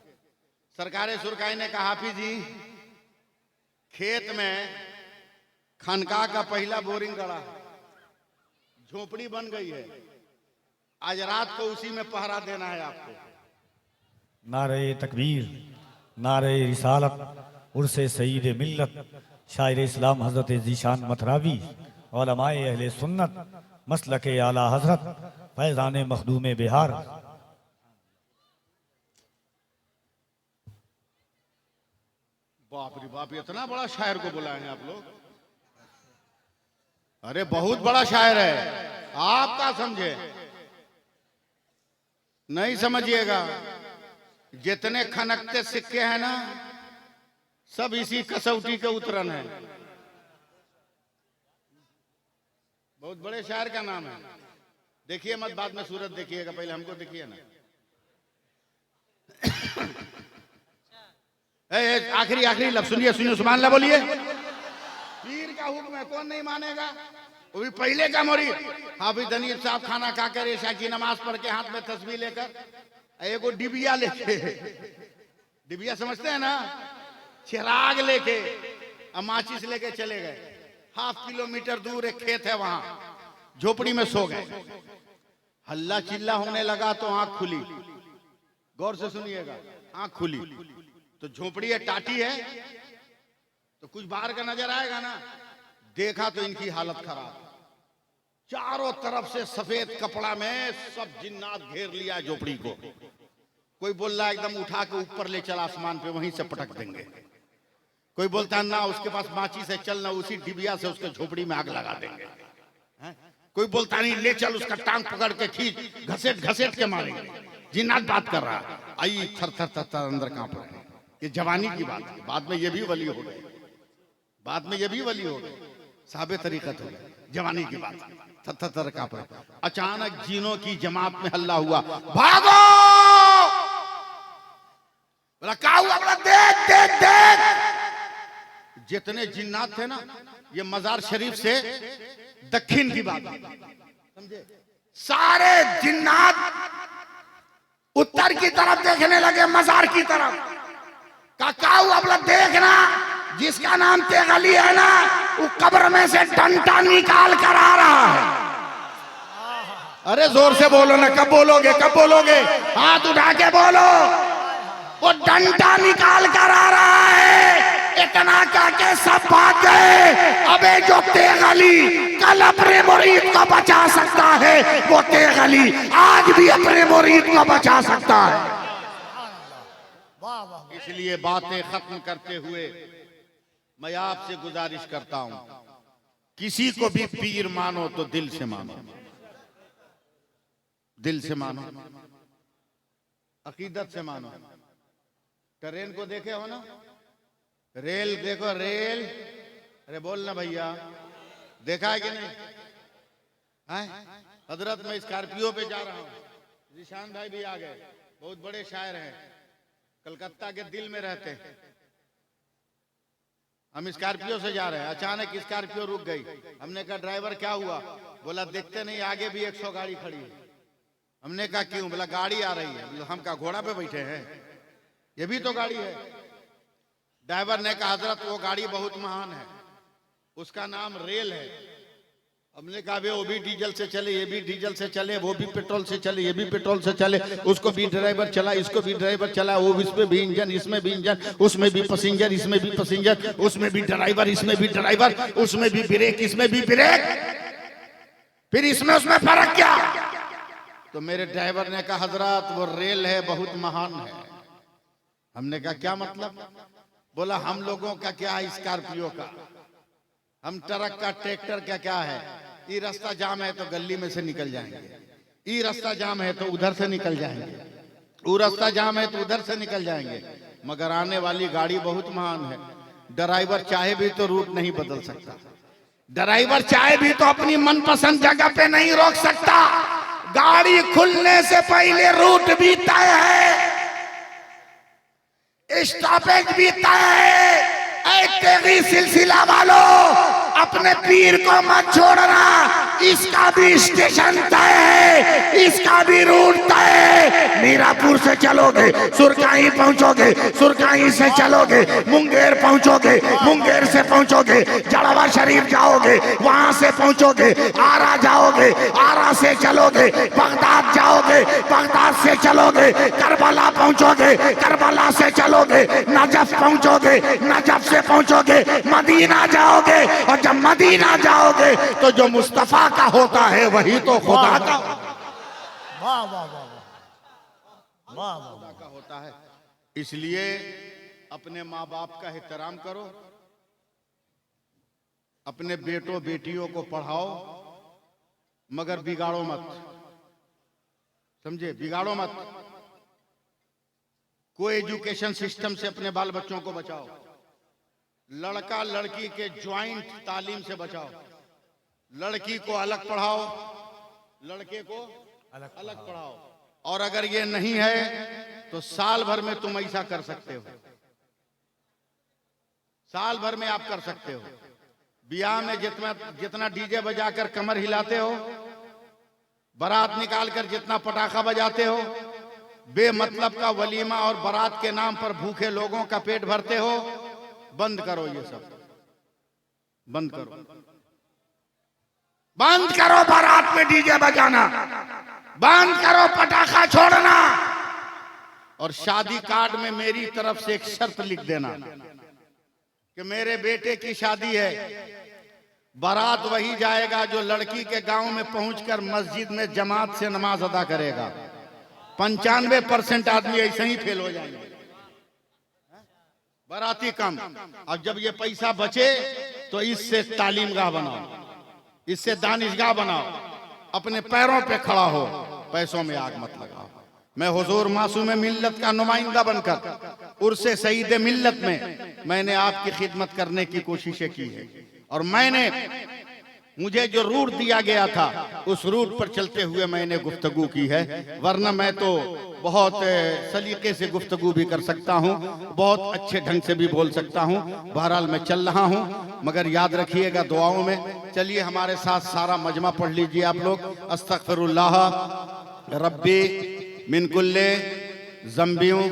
सरकारे सुरकाई ने कहा, हाफिज जी खेत में खानका का पहला बोरिंग गड़ा, झोपड़ी बन गई है, आज रात को उसी में पहरा देना है आपको। नारे तकबीर, नारे रिसालत, उर्से सईद मिल्लत, शायर इस्लाम हजरत जीशान मतरावी, उलमाए अहले सुन्नत, मसलके आला हजरत, फैजान मखदूम बिहार। बाप रे बाप, इतना बड़ा शायर को बुलाए हैं आप लोग? अरे बहुत बड़ा शायर है, आप क्या समझे? नहीं समझिएगा। जितने खनकते सिक्के हैं ना, सब इसी कसौटी के उतरन है। बहुत बड़े शायर का नाम है। देखिए मत, बाद में सूरत देखिएगा, पहले हमको देखिए ना। आखिरी आखिरी लफ्ज सुनिए, सुनिए, सुभान अल्लाह बोलिए। पीर का हुक्म है, कौन नहीं मानेगा? वो भी पहले का मुरीद हाफिज दनीर साहब खाना खाकर ईशा की नमाज पढ़ के हाथ में तस्बीह लेकर एगो डिबिया लेके, डिबिया समझते हैं ना, चिराग लेके माचिस लेके चले गए। 1/2 किलोमीटर दूर एक खेत है, वहां झोपड़ी में सो गए। हल्ला चिल्ला होने लगा तो आंख खुली। गौर से सुनिएगा, आंख खुली तो झोपड़ी है, टाटी है, तो कुछ बाहर का नजर आएगा ना। देखा तो इनकी हालत खराब, चारों तरफ से सफेद कपड़ा में सब जिन्नात घेर लिया है झोपड़ी को। कोई बोल रहा है एकदम उठा के ऊपर ले चल आसमान पे, वहीं से पटक देंगे। कोई बोलता है ना उसके पास माची से चल, ना उसी डिबिया से उसके झोपड़ी में आग लगा देंगे। कोई बोलता नहीं ले चल उसका टांग पकड़ के खींच, घसेट घसेट के मारेंगे। जिन्नात बात कर रहा है, आई थर थर थर थर अंदर कांप रहे हैं। ये जवानी की बात है, बाद में ये भी वली हो गए, बाद में ये भी वली हो गए, साहबे तरीकत हो गए। जवानी की बात थर थर थर कांप रहे। अचानक जीनों की जमात में हल्ला हुआ, भागो! बोला क्या हुआ? बोला देख देख देख। जितने जिन्नात थे ना, ये मजार शरीफ से दक्षिण की बात समझे, सारे जिन्नात उत्तर की तरफ देखने लगे, मजार की तरफ। क्या हुआ? बोला देखना, जिसका नाम तेगली है ना, वो कब्र में से डंडा निकाल कर आ रहा है। अरे जोर से बोलो ना, कब बोलोगे, कब बोलोगे? हाथ उठा के बोलो। वो डंडा निकाल कर आ रहा है। इतना क्या के सब भाग गए। अबे जो तेगली कल अपने मुरीद को बचा सकता है, वो तेगली आज भी अपने मुरीद को बचा सकता है। इसलिए बातें खत्म करते हुए मैं आपसे गुजारिश करता हूं, किसी को भी पीर मानो तो दिल से मानो, दिल से मानो, अकीदत से मानो। ट्रेन को देखे हो ना, रेल देखो, रेल, अरे बोल ना भैया, देखा है कि नहीं? हजरत मैं स्कॉर्पियो पे जा रहा हूँ, निशान भाई भी आ गए, बहुत बड़े शायर हैं, कलकत्ता के दिल में रहते हैं। हम स्कॉर्पियो से जा रहे हैं, अचानक स्कॉर्पियो रुक गई। हमने कहा ड्राइवर क्या हुआ? बोला देखते नहीं आगे भी 100 गाड़ी खड़ी है। हमने कहा क्यों? बोला गाड़ी आ रही है। हम कहा घोड़ा पे बैठे हैं, ये भी तो गाड़ी है। ड्राइवर ने कहा हजरत वो गाड़ी बहुत महान है, उसका नाम रेल है। हमने कहा वो भी डीजल से चले, ये भी डीजल से चले, वो भी पेट्रोल से चले, ये भी पेट्रोल से चले, उसको भी ड्राइवर चला, इसको भी ड्राइवर चला, वो इसमें भी इंजन, इसमें भी इंजन, उसमें भी पैसेंजर, इसमें भी पैसेंजर, उसमें भी ड्राइवर, इसमें भी ड्राइवर, उसमें भी ब्रेक, इसमें भी ब्रेक, फिर इसमें उसमें फर्क क्या? तो मेरे ड्राइवर ने कहा हजरत वो रेल है, बहुत महान है। हमने कहा क्या मतलब? बोला हम लोगों का क्या है स्कॉर्पियो का, हम ट्रक का, ट्रैक्टर का क्या है? ये रास्ता जाम है तो गली में से निकल जाएंगे, ये रास्ता जाम है तो उधर से निकल जाएंगे, वो रास्ता जाम है तो उधर से निकल जाएंगे, मगर आने वाली गाड़ी बहुत महान है। ड्राइवर चाहे भी तो रूट नहीं बदल सकता, ड्राइवर चाहे भी तो अपनी मनपसंद जगह पे नहीं रोक सकता, गाड़ी खुलने से पहले रूट भी तय है, स्टॉपेज भी तय है। ऐ तेगी सिलसिला वालों, अपने पीर को मत छोड़ना, इसका भी स्टेशन तय है, इसका भी रूट तय है। मीरापुर से चलोगे सुरकाई पहुंचोगे, सुरकाई से चलोगे मुंगेर पहुंचोगे, मुंगेर से पहुंचोगे जड़वा शरीफ जाओगे, वहां से पहुंचोगे आरा जाओगे, आरा से चलोगे बगदाद जाओगे, बगदाद से चलोगे करबला पहुंचोगे, करबला से चलोगे नजफ पहुंचोगे, नजफ से पहुंचोगे मदीना जाओगे, और जब मदीना जाओगे तो जो मुस्तफा का होता है वही तो खुदा का वाह वाह वाह वाह वाह का होता है। इसलिए अपने माँ बाप का एहतराम करो, अपने बेटों बेटियों को पढ़ाओ, मगर बिगाड़ो मत, समझे, बिगाड़ो मत। को एजुकेशन सिस्टम से अपने बाल बच्चों को बचाओ, लड़का लड़की के ज्वाइंट तालीम से बचाओ, लड़की को अलग पढ़ाओ, लड़के को अलग पढ़ाओ। और अगर ये नहीं है तो साल भर में तुम ऐसा कर सकते हो, साल भर में आप कर सकते हो। ब्याह में जितना डीजे बजाकर कमर हिलाते हो, बारात निकालकर जितना पटाखा बजाते हो, बेमतलब का वलीमा और बारात के नाम पर भूखे लोगों का पेट भरते हो, बंद करो, ये सब बंद करो, बंद करो। बारात में डीजे बजाना बंद करो, पटाखा छोड़ना। और शादी कार्ड में मेरी तरफ से एक शर्त लिख देना कि मेरे बेटे की शादी है, बारात वही जाएगा जो लड़की के गांव में पहुंचकर मस्जिद में जमात से नमाज अदा करेगा। 95% आदमी ऐसे ही फेल हो जाएंगे, बाराती कम। अब जब ये पैसा बचे तो इससे तालीमगाह बनाओ, इससे दानिशगाह बनाओ, अपने पैरों पे खड़ा हो, पैसों में आग मत लगाओ। मैं हुजूर मासूम मिल्लत का नुमाइंदा बनकर उर्से सईद मिल्लत में मैंने आपकी खिदमत करने की कोशिशें की है, और मुझे जो रूट दिया गया था उस रूट पर चलते हुए मैंने गुफ्तगू की है, वरना मैं तो बहुत सलीके से गुफ्तगू भी कर सकता हूँ, बहुत अच्छे ढंग से भी बोल सकता हूँ। बहरहाल मैं चल रहा हूँ, मगर याद रखिएगा दुआओं में। चलिए हमारे साथ सारा मजमा पढ़ लीजिए आप लोग। अस्तगफिरुल्लाह रब्बी मिन कुल्ले ज़ंबियों,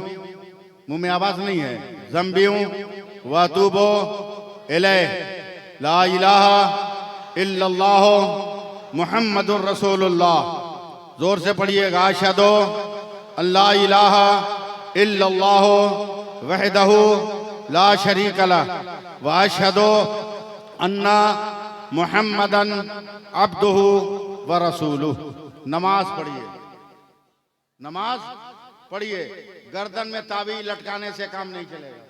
मुंह में आवाज नहीं है, ज़ंबियों व अतूबो इलैह ला इलाहा इल्लल्लाह मुहम्मदुर रसूलुल्लाह। जोर से पढ़िएगा। अशहदु अल्ला इलाहा इल्लल्लाह वहदहु ला शरीक लह व अशहदु अन्ना मुहम्मदन अब्दुहु व रसूलुहु। नमाज पढ़िए, नमाज पढ़िए। गर्दन में ताबीज लटकाने से काम नहीं चलेगा।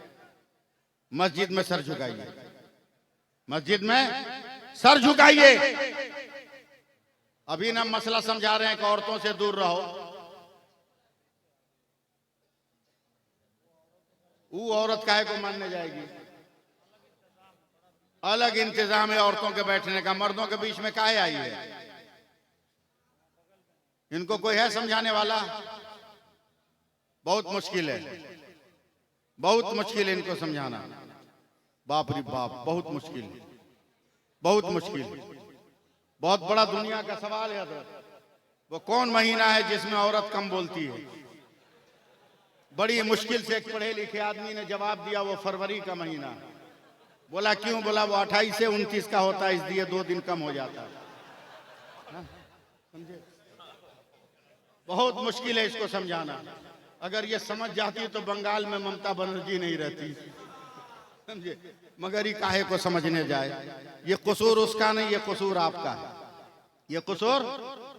मस्जिद में सर झुकाइए, मस्जिद में सर झुकाइए। अभी ना मसला समझा रहे हैं कि औरतों से दूर रहो। वो औरत काहे को मानने जाएगी? अलग इंतजाम है औरतों के बैठने का, मर्दों के बीच में काहे आई है? इनको कोई है समझाने वाला? बहुत मुश्किल है, बहुत मुश्किल है इनको समझाना। बाप रे बाप, बहुत मुश्किल है, बहुत मुश्किल। बहुत बड़ा दुनिया का सवाल है हज़रत। वो कौन महीना है जिसमें औरत कम बोलती है? बड़ी मुश्किल से एक पढ़े लिखे आदमी ने जवाब दिया, वो फरवरी का महीना है। बोला क्यों? बोला वो 28 से 29 का होता है, इसलिए 2 दिन कम हो जाता है। समझे? बहुत मुश्किल है इसको समझाना। अगर ये समझ जाती तो बंगाल में ममता बनर्जी नहीं रहती, समझे? मगर ये काहे को समझने जाए? ये कसूर उसका नहीं, ये कसूर आपका है, ये कसूर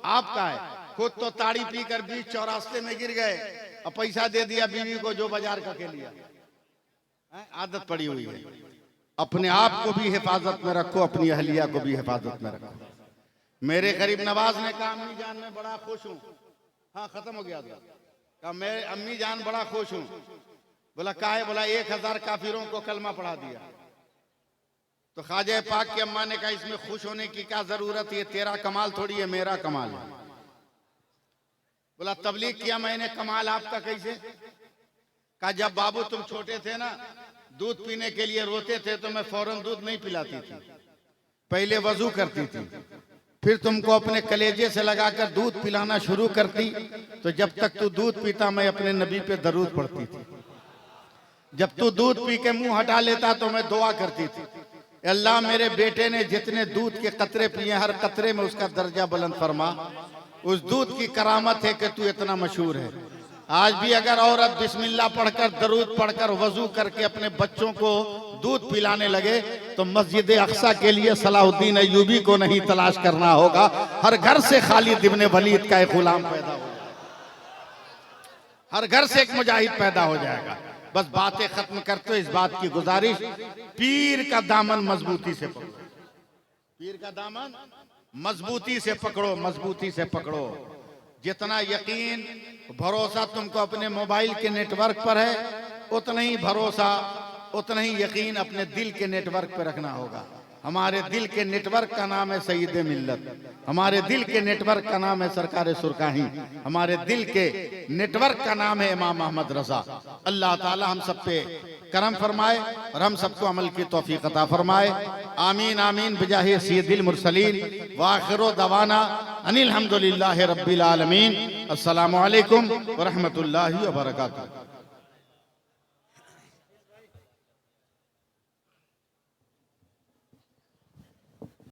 आपका है। खुद तो ताड़ी पीकर बीच चौरास्ते में गिर गए और पैसा दे दिया बीवी को जो बाजार का के लिया। आदत पड़ी हुई है। अपने आप को भी हिफाजत में रखो, अपनी अहलिया को भी हिफाजत में रखो। मेरे गरीब नवाज ने कहा अम्मी जान मैं बड़ा खुश हूँ। हाँ खत्म हो गया था। मैं अम्मी जान बड़ा खुश हूँ। बोला काहे? बोला 1000 काफिरों को कलमा पढ़ा दिया। तो ख्वाजा पाक की अम्मा ने कहा इसमें खुश होने की क्या जरूरत, ये तेरा कमाल थोड़ी है, मेरा कमाल है। बोला तबलीग किया मैंने, कमाल आपका कैसे? कहा जब बाबू तुम छोटे थे ना, दूध पीने के लिए रोते थे तो मैं फौरन दूध नहीं पिलाती थी, पहले वजू करती थी, फिर तुमको अपने कलेजे से लगाकर दूध पिलाना शुरू करती, तो जब तक तू दूध पीता मैं अपने नबी पे दरूद पढ़ती थी। जब तू दूध पी के मुंह हटा लेता तो मैं दुआ करती थी, अल्लाह मेरे बेटे ने जितने दूध के कतरे पिए हर कतरे में उसका दर्जा बुलंद फरमा। उस दूध की करामत है कि तू इतना मशहूर है। आज भी अगर औरत बिस्मिल्लाह पढ़कर दरूद पढ़कर वजू करके अपने बच्चों को दूध पिलाने लगे तो मस्जिद अक्सा के लिए सलाहुद्दीन अय्यूबी को नहीं तलाश करना होगा, हर घर से खालिद इब्ने वलीद का एक गुलाम पैदा हो जाएगा, हर घर से एक मुजाहिद पैदा हो जाएगा। बस बातें खत्म करते इस बात की गुजारिश, पीर का दामन मजबूती से पकड़ो, पीर का दामन मजबूती से पकड़ो, मजबूती से पकड़ो। जितना यकीन भरोसा तुमको अपने मोबाइल के नेटवर्क पर है, उतना ही भरोसा उतना ही यकीन अपने दिल के नेटवर्क पर रखना होगा। हमारे दिल के नेटवर्क का नाम है सईद मिल्लत, हमारे दिल के नेटवर्क का नाम है सरकार सुरकाही, हमारे दिल के नेटवर्क का नाम है इमाम अहमद रजा। अल्लाह ताला हम सब पे करम फरमाए और हम सबको अमल की तौफीक अता फरमाए। आमीन आमीन बिजाहे सय्यदिल मुरसलीन व आखिरु दवाना अनिल हम्दुलिल्लाहि रब्बिल आलमीन। अस्सलामु अलैकुम व रहमतुल्लाहि व बरकातुहू।